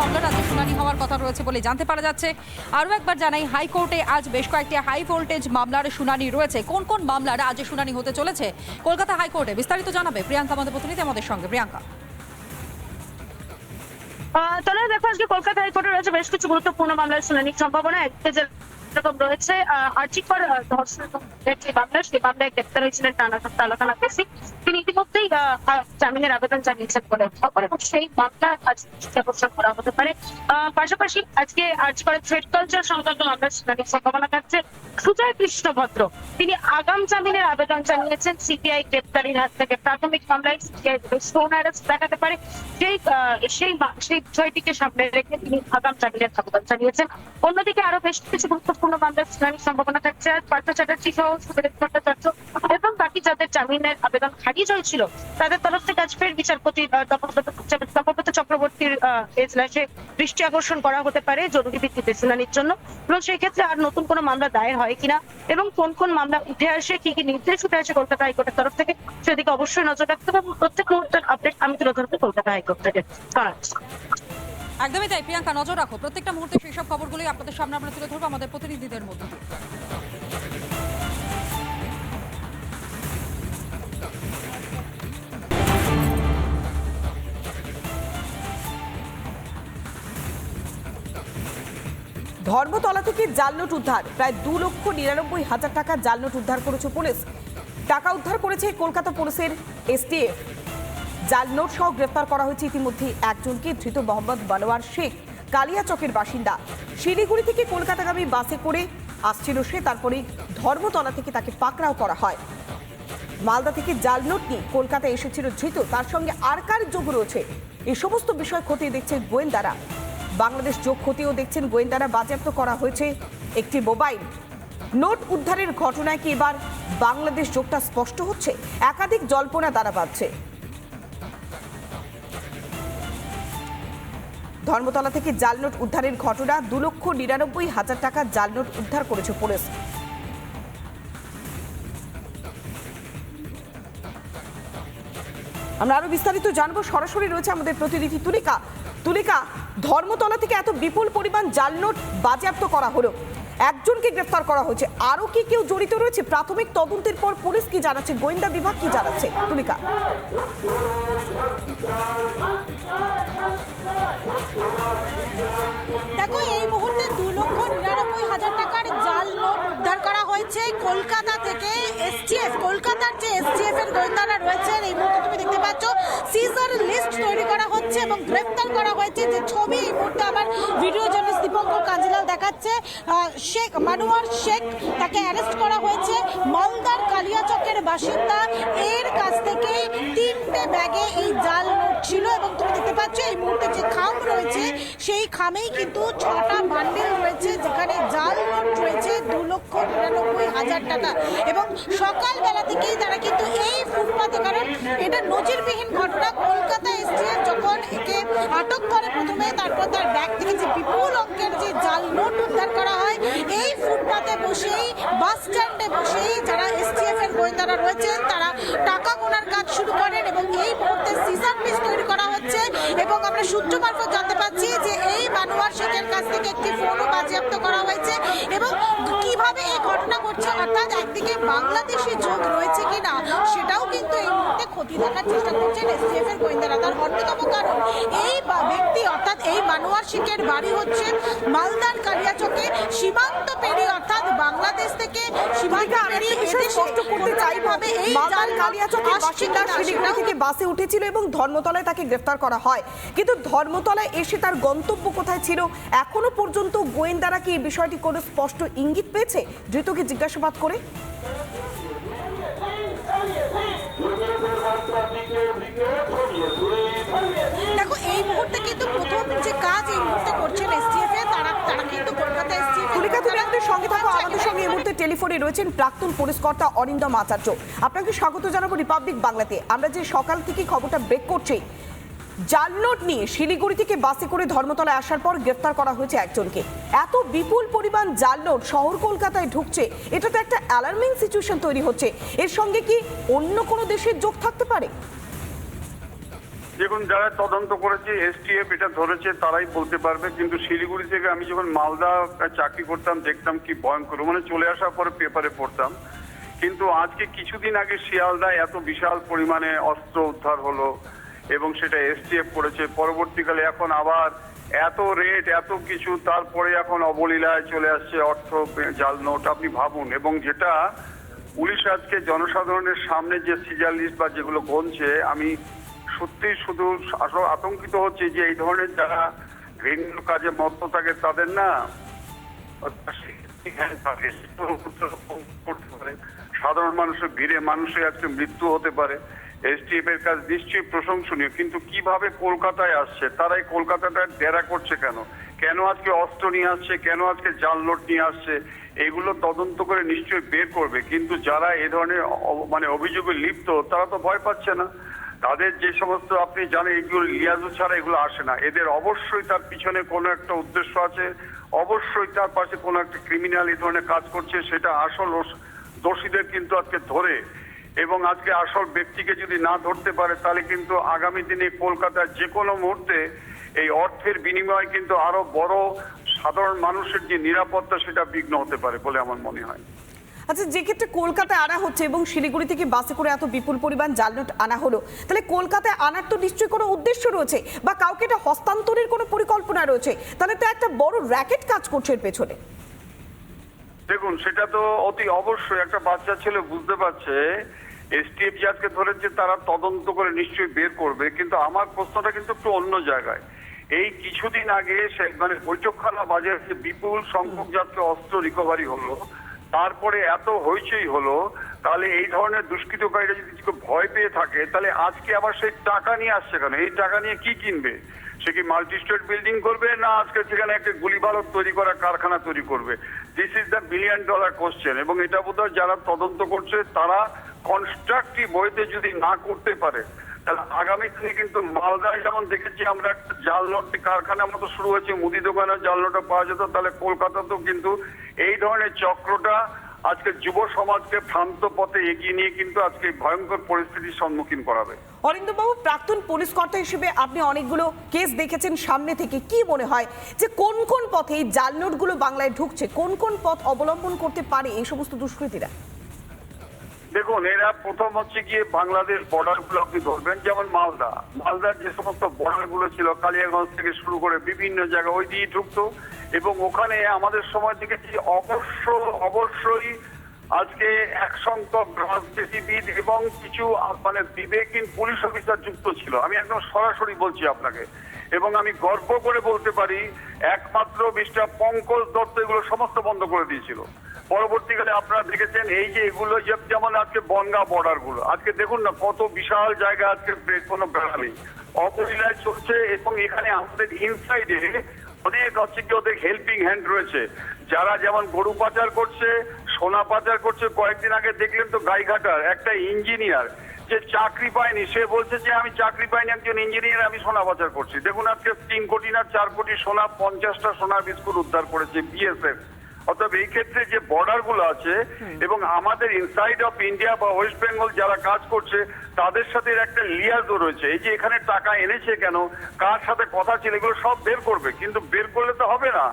মামলার আজ শুনানি হওয়ার কথা রয়েছে বলে জানতে পারা যাচ্ছে। আরও একবার জানাই, হাইকোর্টে আজ বেশ কয়েকটি হাই ভোল্টেজ মামলার শুনানি রয়েছে। কোন কোন মামলার আজ শুনানি হতে চলেছে কলকাতা হাইকোর্টে, বিস্তারিত জানাবে প্রিয়াঙ্কা আমাদের প্রতিনিধি আমাদের সঙ্গে। প্রিয়াঙ্কা, তাহলে দেখো, আজকে কলকাতা হাইকোর্টে রয়েছে বেশ কিছু গুরুত্বপূর্ণ মামলার শুনানির সম্ভাবনা। একটি যেরকম রয়েছে আর্জিকর ধর্ষণ যে মামলা, সেই মামলায় গ্রেপ্তার হয়েছিলেন টানা কেসি। তিনি ইতিমধ্যেই জামিনের আবেদন জানিয়েছেন বলে খবর, এবং সেই মামলা আজ প্রশ্ন করা হতে পারে। পাশাপাশি আজকে আর্জিকরের থ্রেড কালচার সংক্রান্ত মামলার শুনানির সম্ভাবনা থাকছে। সুজয় কৃষ্ণ ভদ্র তিনি আগাম জামিনের আবেদন জানিয়েছেন। সিবিআই গ্রেপ্তারির হাত থেকে প্রাথমিক মামলায় সিবিআই স্টোন অ্যারেস্ট দেখাতে পারে, সেই বিষয়টিকে সামনে রেখে তিনি আগাম জামিনের আবেদন জানিয়েছেন। অন্যদিকে আরো বেশ কিছু গুরুত্বপূর্ণ মামলার শুনানির সম্ভাবনা থাকছে। আজ পার্থ চ্যাটার্জি সহ সুরেশ ভট্টাচার্য এবং বাকি যাদের জামিনের আবেদন খারিজ হয়েছিল তাদের তরফ থেকে আজ ফের বিচারপতি তপব্রত চক্রবর্তীর এজলাসে দৃষ্টি আকর্ষণ করা হতে পারে জরুরি ভিত্তিতে শুনানির জন্য, এবং সেই ক্ষেত্রে আর নতুন কোনো মামলা দায়ের হয় কিনা এবং কোন কোন মামলা উঠে আসে, কি কি নির্দেশ উঠে আসে কলকাতা হাইকোর্টের তরফ থেকে, সেদিকে অবশ্যই নজর রাখতে হবে। প্রত্যেক মুহূর্তের আপডেট আমি তুলে ধরতে কলকাতা হাইকোর্ট থেকে। একদমই তাই প্রিয়াঙ্কা, নজর রাখো প্রত্যেকটা মুহূর্তে সেই সব খবরগুলোই আপনাদের সামনে আমরা তুলে ধরবো আমাদের প্রতিনিধিদের মধ্যে দিয়ে। ধর্মতলা থেকে জাল নোট উদ্ধার, প্রায় 2,99,000 টাকা জাল নোট উদ্ধার করেছে পুলিশ। টাকা উদ্ধার করেছে কলকাতা পুলিশের এসটিএফ। জাল নোট সহ গ্রেফতার করা হয়েছে ইতিমধ্যে একজনকে। ধৃত মোহাম্মদ বানোয়ার শেখ, কালিয়াচকের বাসিন্দা। শিলিগুড়ি থেকে কলকাতাগামী বাসে করে আসছিল সে, তারপরে ধর্মতলা থেকে তাকে পাকড়াও করা হয়। মালদা থেকে জাল নোট নিয়ে কলকাতায় এসেছিল ধৃত, তার সঙ্গে আর কার যোগ রয়েছে এই সমস্ত বিষয় খতিয়ে দেখছে গোয়েন্দারা। বাংলাদেশ যোগ খতিয়েও দেখছেন গোয়েন্দারা। বাজেয়াপ্ত করা হয়েছে একটি মোবাইল। নোট উদ্ধারের ঘটনায় কি এবার বাংলাদেশ যোগটা স্পষ্ট হচ্ছে? একাধিক জল্পনা দ্বারা বাঁধছে। ধর্মতলা থেকে জাল নোট উদ্ধারের ঘটনা, 2,99,000 টাকা জাল নোট উদ্ধার করেছে পুলিশ। আমরা আরো বিস্তারিত জানবো, সরাসরি রয়েছে আমাদের প্রতিনিধি তুলিকা। তুলিকা, ধর্মতলা থেকে এত বিপুল পরিমাণ জাল নোট বাজেয়াপ্ত করা হলো, একজনকে গ্রেফতার করা হয়েছে, আরো কি কেউ জড়িত রয়েছে? প্রাথমিক তদন্তের পর পুলিশ কি জানাচ্ছে, গোয়েন্দা বিভাগ কি জানাচ্ছে? তুলিকা, দেখো, এই মুহূর্তে 2,99,000 টাকার জাল নোট উদ্ধার করা হয়েছে কলকাতা থেকে। এসটিএফ, কলকাতার যে এসটিএফ এর গোয়েন্দারা রয়েছেন, এই মুহূর্তে তুমি দেখতে পাচ্ছ সিজার লিস্ট তৈরি করা হচ্ছে এবং গ্রেফতার করা হয়েছে। যে ছবি এই মুহূর্তে আমার ভিডিও জার্নালিস্ট দীপঙ্কর কাঞ্জিলাল দেখাচ্ছে, শেখ মানোয়ার শেখ, তাকে অ্যারেস্ট করা হয়েছে। মালদার কালিয়াচকের বাসিন্দা, এর কাছ থেকে 3টে ব্যাগে এই জাল নোট ছিল, এবং তুমি দেখতে পাচ্ছ এই মুহূর্তে যে খাম রয়েছে সেই খামেই কিন্তু 6টা বান্ডেল রয়েছে, যেখানে জাল নোট রয়েছে 2,99,000 টাকা। এবং সকালবেলা থেকেই তারা কিন্তু এই ফুটপাতে, কারণ এটা নজিরবিহীন ঘটনা, কলকাতা এসটিএফ যখন একে আটক করে প্রথমে, তারপর তার ব্যাগ থেকে যে বিপুল অঙ্কের যে জাল নোট উদ্ধার করা হয়, এই ফুটপাতে বসেই, বাস স্ট্যান্ডে বসেই যারা এসটিএফ এর গোয়েন্দারা রয়েছেন তারা টাকা গোনার কাজ শুরু করেন, এবং এই মুহূর্তে সিজার লিস্ট তৈরি করা হচ্ছে। এবং আমরা সূত্র মারফত জানতে পারছি যে এই বানোয়ার শেখের কাছ থেকে একটি ফোনও বাজেয়াপ্ত করা হয়েছে। এবং কিভাবে এই ঘটনা ঘটছে, অর্থাৎ একদিকে বাংলাদেশি যোগ রয়েছে কিনা সেটাও কিন্তু এই মুহূর্তে খতিয়ে দেখার চেষ্টা করছেন এসটিএফ এর গোয়েন্দারা। তার অন্যতম কারণ, এই ব্যক্তি অর্থাৎ এই বানোয়ার শেখের বাড়ি হচ্ছে মালদার কালিয়াচকে, সীমান্ত পেরিয়ে, অর্থাৎ বাংলাদেশ থেকে সীমান্ত পেরিয়ে স্পষ্ট করতে চাইভাবে এই জাল কালিয়াচকের বাসিন্দা শিলিগুড়ি থেকে বাসে উঠেছিল এবং ধর্মতলায় তাকে গ্রেফতার করা হয়। কিন্তু ধর্মতলায় এসে তার গন্তব্য কোথায় ছিল এখনো পর্যন্ত গোয়েন্দারা কি এই বিষয়টি কোনো স্পষ্ট ইঙ্গিত পেয়েছে ধৃতকে জিজ্ঞাসাবাদ করে? দেখো, এই মুহূর্তে কিন্তু প্রথম যে কাজ এই মুহূর্তে করছেন এসটিএফ এ, তারা কিন্তু কলকাতা এসটিএফ। তুলিকা, তুমি আমাদের সঙ্গে থাকো। আমাদের সঙ্গে এই মুহূর্তে টেলিফোনে রয়েছেন প্রাক্তন পুলিশ কর্তা অরিন্দম আচার্য। আপনাকে স্বাগত জানাবো রিপাবলিক বাংলাতে। আমরা যে সকাল থেকে খবরটা ব্রেক করছি, জাল নোট নিয়ে শিলিগুড়ি থেকে বাসে করে ধর্মতলায় আসার পর গ্রেফতার করা হয়েছে একজনকে। এত বিপুল পরিমাণ জাল নোট শহর কলকাতায় ঢুকছে, এটা তো একটা অ্যালার্মিং সিচুয়েশন তৈরি হচ্ছে। এর সঙ্গে কি অন্য কোনো দেশের যোগ থাকতে পারে? দেখুন, যারা তদন্ত করেছে এসটিএফ এটা ধরেছে তারাই বলতে পারবে, কিন্তু শিলিগুড়ি থেকে আমি যখন মালদা চাকরি করতাম দেখতাম কি ভয়ঙ্কর, মানে চলে আসার পরে পেপারে পড়তাম। কিন্তু আজকে কিছুদিন আগে শিয়ালদায় এত বিশাল পরিমাণে অস্ত্র উদ্ধার হলো এবং সেটা এসটিএফ করেছে। পরবর্তীকালে এখন আবার এত রেট এত কিছু, তারপরে এখন অবলীলায় চলে আসছে অর্থ জাল নোট। আপনি ভাবুন, এবং যেটা পুলিশ আজকে জনসাধারণের সামনে যে সিজার লিস্ট বা যেগুলো গণছে, আমি সত্যি শুধু আসলে আতঙ্কিত হচ্ছে যে এই ধরনের যারা ঘৃণ্য কাজে মত্ত থাকে তাদের না সাধারণ মানুষের ভিড়ে মানুষের আজকে মৃত্যু হতে পারে। এসটিএফ এর কাজ নিশ্চয়ই প্রশংসনীয়, কিন্তু কিভাবে কলকাতায় আসছে, তারা এই কলকাতাটা ডেরা করছে কেন, কেন আজকে অস্ত্র নিয়ে আসছে, কেন আজকে জাল নোট নিয়ে আসছে, এগুলো তদন্ত করে নিশ্চয়ই বের করবে। কিন্তু যারা এ ধরনের মানে অভিযোগে লিপ্ত তারা তো ভয় পাচ্ছে না। তাদের যে সমস্ত আপনি জানেন এগুলো লিয়াজু ছাড়া এগুলো আসে না, এদের অবশ্যই তার পিছনে কোনো একটা উদ্দেশ্য আছে, অবশ্যই তার পাশে কোনো একটা ক্রিমিনাল এই ধরনের কাজ করছে। সেটা আসল দোষীদের কিন্তু আজকে ধরে, এবং আজকে আসল ব্যক্তিকে যদি না ধরতে পারে তাহলে কিন্তু আগামী দিনে কলকাতার যে কোনো মুহূর্তে এই অর্থের বিনিময়ে কিন্তু আরো বড় সাধারণ মানুষের যে নিরাপত্তা সেটা বিঘ্ন হতে পারে বলে আমার মনে হয়। আচ্ছা, যে ক্ষেত্রে কলকাতায় আনা হচ্ছে এবং শিলিগুড়ি থেকে বাসে করে এত বিপুল পরিমাণ জাল নোট আনা হলো, তাহলে কলকাতায় আনার তো নিশ্চয়ই কোনো উদ্দেশ্য রয়েছে বা কাউকে এটা হস্তান্তরের কোনো পরিকল্পনা রয়েছে, তাহলে তো একটা বড় র্যাকেট কাজ করছে এর পেছনে। দেখুন, সেটা তো অতি অবশ্যই একটা বাচ্চা ছেলে বুঝতে পারছে। এসটিএফ যে আজকে ধরেছে তারা তদন্ত করে নিশ্চয়ই বের করবে, কিন্তু আমার প্রশ্নটা কিন্তু একটু অন্য জায়গায়। এই কিছুদিন আগে মানে বৈঠকখানা বাজারে যে বিপুল সংখ্যক যাত্রী অস্ত্র রিকভারি হলো, তারপরে এত হইচই হলো, তাহলে এই ধরনের দুষ্কৃতকারীরা যদি কিছু ভয় পেয়ে থাকে তাহলে আজকে আবার সেই টাকা নিয়ে আসছে কেন? এই টাকা নিয়ে কি কিনবে? সে কি মাল্টি স্টেট বিল্ডিং করবে, না আজকে সেখানে একটা গুলি বারুদ তৈরি করা কারখানা তৈরি করবে? This is the $1 billion question. এবং এটা বোধহয় যারা তদন্ত করছে তারা কনস্ট্রাকটিভ ওয়েতে যদি না করতে পারে তাহলে আগামী দিনে কিন্তু মালদায় যেমন দেখেছি আমরা একটা জাল নোট কারখানার মতো শুরু হয়েছে, মুদি দোকানে জাল নোটটা পাওয়া যেত, তাহলে কলকাতাতেও কিন্তু এই ধরনের চক্রটা আজকে যুব সমাজকে ভ্রান্ত পথে এগিয়ে নিয়ে কিন্তু আজকে ভয়ঙ্কর পরিস্থিতির সম্মুখীন করাবে। অরিন্দমবাবু, প্রাক্তন পুলিশ কর্তা হিসেবে আপনি অনেকগুলো কেস দেখেছেন সামনে থেকে, কি মনে হয় যে কোন কোন পথে এই জাল নোটগুলো বাংলায় ঢুকছে, কোন কোন পথ অবলম্বন করতে পারে এই সমস্ত দুষ্কৃতীরা? দেখুন, এরা প্রথম হচ্ছে গিয়ে বাংলাদেশ বর্ডার গুলো আপনি ধরবেন, যেমন মালদার যে সমস্ত বর্ডার গুলো ছিল কালিয়াগঞ্জ থেকে শুরু করে বিভিন্ন জায়গায় ওই দিয়ে ঢুকতো, এবং ওখানে আমাদের সময় থেকে অবশ্যই আজকে এক সংখ্যক রাজনীতিবিদ এবং কিছু মানে বিবেকহীন পুলিশ অফিসার যুক্ত ছিল। আমি একদম সরাসরি বলছি আপনাকে, এবং আমি গর্ব করে বলতে পারি একমাত্র মিস্টার পঙ্কজ দত্ত এগুলো সমস্ত বন্ধ করে দিয়েছিল। পরবর্তীকালে আপনারা দেখেছেন এই যে এগুলো যেমন আজকে বনগাঁ বর্ডার গুলো, আজকে দেখুন না কত বিশাল জায়গা, আজকে কোনো বেড়া নেই, অপরিলায় চলছে। এবং এখানে আমাদের ইনসাইডে অনেক হচ্ছে কি ওদের হেল্পিং হ্যান্ড রয়েছে, যারা যেমন গরু পাচার করছে, সোনা পাচার করছে। কয়েকদিন আগে দেখলেন তো গাইঘাটার একটা ইঞ্জিনিয়ার যে চাকরি পায়নি, সে বলছে যে আমি চাকরি পাইনি, একজন ইঞ্জিনিয়ার, আমি সোনা পাচার করছি। দেখুন আজকে 3 কোটি না 4 কোটি সোনা, 50টা সোনার বিস্কুট উদ্ধার করেছে বিএসএফ। অর্থাৎ এই ক্ষেত্রে যে বর্ডার গুলো আছে এবং আমাদের ইনসাইড অফ ইন্ডিয়া বা ওয়েস্ট বেঙ্গল যারা কাজ করছে তাদের সাথে একটা লিয়াজও রয়েছে। এই যে এখানে টাকা এনেছে কেন, কার সাথে কথা ছিল, এগুলো সব বের করবে। কিন্তু বের করলে তো হবে না,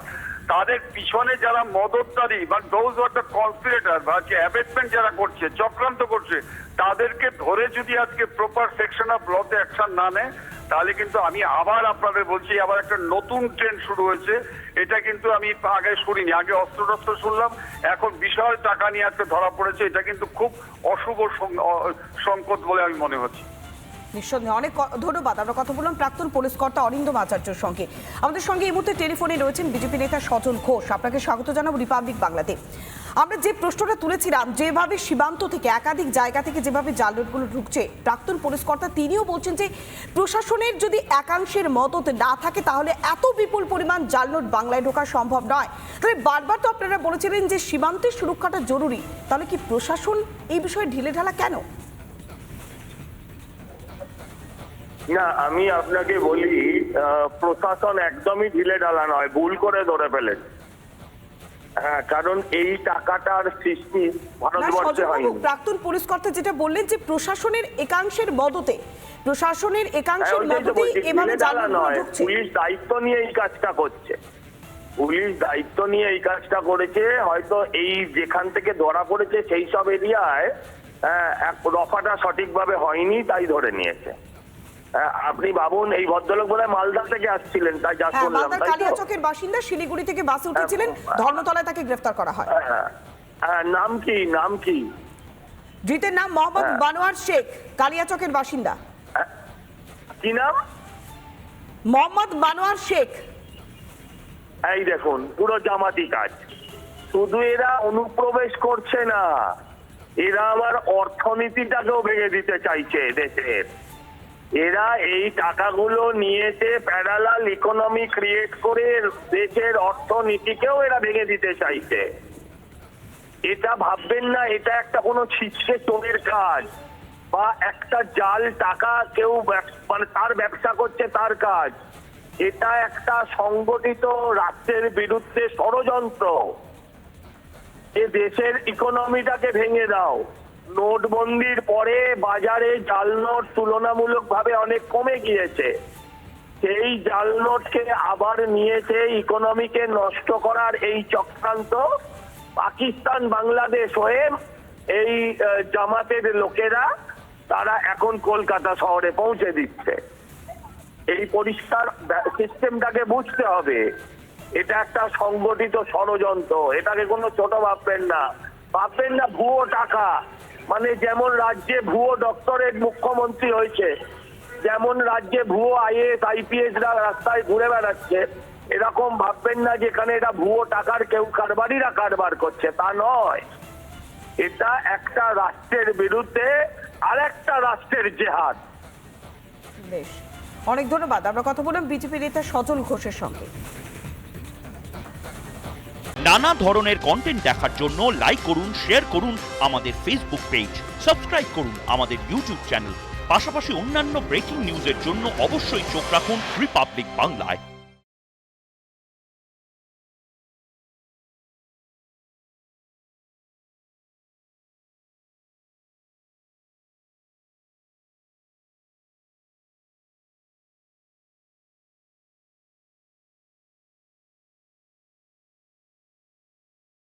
তাদের পিছনে যারা মদতকারী বা দোজ অর দ্য কনস্পিরেটর বা যে অ্যাবেটমেন্ট যারা করছে, চক্রান্ত করছে, তাদেরকে ধরে যদি আজকে প্রপার সেকশন অফ লতে অ্যাকশন না নেয় তাহলে কিন্তু আমি আবার আপনাদের বলছি আবার একটা নতুন ট্রেন্ড শুরু হয়েছে। এটা কিন্তু আমি আগে শুনিনি, আগে অস্ত্র শুনলাম, এখন বিশাল টাকা নিয়ে আজকে ধরা পড়েছে। এটা কিন্তু খুব অশুভ সংকেত বলে আমি মনে হচ্ছে। নিঃসন্দেহে অনেক ধন্যবাদ। আমরা কথা বললাম প্রাক্তন পুলিশ কর্তা অরিন্দম আচার্যের সঙ্গে। আমাদের সঙ্গে এই মুহূর্তে টেলিফোনে রয়েছেন বিজেপি নেতা সজল ঘোষ। আপনাকে স্বাগত জানাবো রিপাবলিক বাংলাতে। আমরা যে প্রশ্নটা তুলেছিলাম, যেভাবে সীমান্ত থেকে একাধিক জায়গা থেকে যেভাবে জাল নোটগুলো ঢুকছে, প্রাক্তন পুলিশ কর্তা তিনিও বলছেন যে প্রশাসনের যদি একাংশের মদত না থাকে তাহলে এত বিপুল পরিমাণ জাল নোট বাংলায় ঢোকা সম্ভব নয়। তবে বারবার তো আপনারা বলেছিলেন যে সীমান্তের সুরক্ষাটা জরুরি, তাহলে কি প্রশাসন এই বিষয়ে ঢিলেঢালা কেন? না, আমি আপনাকে বলি প্রশাসন একদমই ঢিলেঢালা নয়, ভুল করে ধরে ফেলেছে। হ্যাঁ, কারণ এই টাকাটার সৃষ্টি ভারতবর্ষে হয়নি। প্রাক্তন পুলিশ কর্তা যেটা বললেন যে প্রশাসনের একাংশের মদতে প্রশাসনের একাংশের ওইটাই তো মতেই বলছি, এভাবে ঢিলে ঢালা জাল নোট নয়, ঢুকছে। পুলিশ দায়িত্ব নিয়ে এই কাজটা করছে। পুলিশ দায়িত্ব নিয়ে এই কাজটা করেছে, হয়তো এই যেখান থেকে ধরা পড়েছে সেই সব এরিয়ায় এক রফাটা সঠিকভাবে হয়নি, তাই ধরে নিয়েছে। আপনি ভাবুন, এই ভদ্রলোক বোধহয় মালদা থেকে আসছিলেন, তাই যা হ্যাঁ, শুনলাম, মালদার তাই তো? কালিয়াচকের বাসিন্দা, শিলিগুড়ি থেকে বাসে উঠেছিলেন, ধর্মতলায় তাকে গ্রেফতার করা হয়। নাম কি? নাম কি? ধৃতের নাম মোহাম্মদ বানোয়ার শেখ, কালিয়াচকের বাসিন্দা। কি নাম? মোহাম্মদ বানোয়ার শেখ। এই দেখুন, পুরো জামাতি কাজ। শুধু এরা অনুপ্রবেশ করছে না, এরা আবার অর্থনীতিটাকেও ভেঙে দিতে চাইছে দেশের। এরা এই টাকাগুলো নিয়েছে, প্যারালাল ইকোনমি ক্রিয়েট করে দেশের অর্থনীতিকেও এরা ভেঙে দিতে চাইছে। এটা ভাববেন না এটা একটা কোনো ছিচকে চোরের কাজ বা একটা জাল টাকা কেউ মানে তার ব্যবসা করছে তার কাজ। এটা একটা সংগঠিত রাষ্ট্রের বিরুদ্ধে ষড়যন্ত্র। এ দেশের ইকোনমিটাকে ভেঙে দাও। নোটবন্দির পরে বাজারে জাল নোট তুলনামূলকভাবে অনেক কমে গিয়েছে। সেই জাল নোটকে আবার নিয়েছে ইকোনমিকে নষ্ট করার এই চক্রান্ত। পাকিস্তান বাংলাদেশ হয়ে এই জামাতের লোকেরা তারা এখন কলকাতা শহরে পৌঁছে দিচ্ছে। এই পরিষ্কার সিস্টেমটাকে বুঝতে হবে, এটা একটা সংগঠিত ষড়যন্ত্র। এটাকে কোনো ছোট ভাববেন না, ভাববেন না ভুয়ো টাকা। মানে যেমন রাজ্যে ভুয়ো ডক্টরেট মুখ্যমন্ত্রী হয়েছে, যেমন রাজ্যে ভুয়ো আইএএস আইপিএসরা রাস্তায় ঘুরে বেড়াচ্ছে, এরকম ভাববেন না যেখানে এটা ভুয়ো টাকার কেউ কারবারিরা কারবার করছে, তা নয়। এটা একটা রাষ্ট্রের বিরুদ্ধে আরেকটা রাষ্ট্রের জেহাদ। বেশ, অনেক ধন্যবাদ। আমরা কথা বললাম বিজেপি নেতা সজল ঘোষের সঙ্গে। নানা ধরনের কন্টেন্ট দেখার জন্য লাইক করুন, শেয়ার করুন আমাদের ফেসবুক পেজ, সাবস্ক্রাইব করুন আমাদের ইউটিউব চ্যানেল। পাশাপাশি অন্যান্য ব্রেকিং নিউজের জন্য অবশ্যই চোখ রাখুন রিপাবলিক বাংলায়।